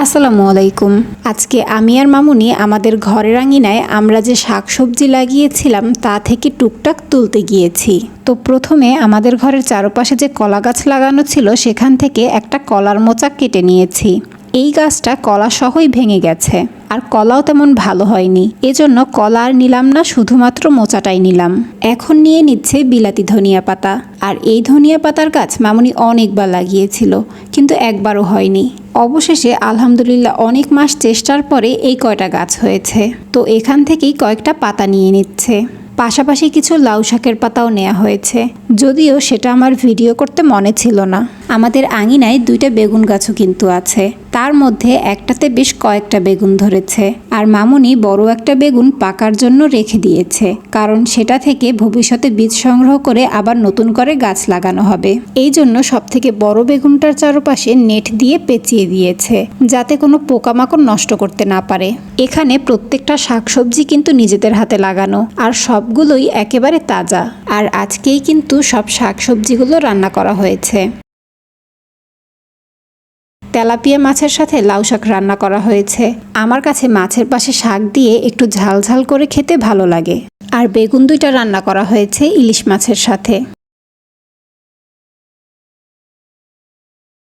আসসালামু আলাইকুম। আজকে আমি আর মামুনি আমাদের ঘরের আঙিনায় আমরা যে শাকসবজি লাগিয়েছিলাম তা থেকে টুকটাক তুলতে গিয়েছি। তো প্রথমে আমাদের ঘরের চারপাশে যে কলা গাছ লাগানো ছিল সেখান থেকে একটা কলার মোচা কেটে নিয়েছি। এই গাছটা কলা সহই ভেঙে গেছে, আর কলাও তেমন ভালো হয়নি। এজন্য কলা আর নিলাম না, শুধুমাত্র মোচাটাই নিলাম। এখন নিয়ে নিচ্ছে বিলাতি ধনিয়া পাতা। আর এই ধনিয়া পাতার গাছ মামুনি অনেকবার লাগিয়েছিল, কিন্তু একবারও হয়নি। অবশেষে আলহামদুলিল্লাহ অনেক মাস চেষ্টার পরে এই কয়টা গাছ হয়েছে। তো এখান থেকেই কয়েকটা পাতা নিয়ে নিচ্ছে। পাশাপাশি কিছু লাউ শাকের পাতাও নেওয়া হয়েছে, যদিও সেটা আমার ভিডিও করতে মনে ছিল না। আমাদের আঙিনায় 2টা বেগুন গাছও কিন্তু আছে, তার মধ্যে একটাতে বেশ কয়েকটা বেগুন ধরেছে। আর মামুনি বড় একটা বেগুন পাকার জন্য রেখে দিয়েছে, কারণ সেটা থেকে ভবিষ্যতে বীজ সংগ্রহ করে আবার নতুন করে গাছ লাগানো হবে। এই জন্য সবথেকে বড় বেগুনটার চারপাশে নেট দিয়ে পেঁচিয়ে দিয়েছে, যাতে কোনো পোকামাকড় নষ্ট করতে না পারে। এখানে প্রত্যেকটা শাকসবজি কিন্তু নিজেদের হাতে লাগানো, আর সবগুলোই একেবারে তাজা। আর আজকেই কিন্তু সব শাকসবজিগুলো রান্না করা হয়েছে। তেলাপিয়া মাছের সাথে লাউ শাক রান্না করা হয়েছে। আমার কাছে মাছের পাশে শাক দিয়ে একটু ঝাল ঝাল করে খেতে ভালো লাগে। আর বেগুন 2টা রান্না করা হয়েছে ইলিশ মাছের সাথে।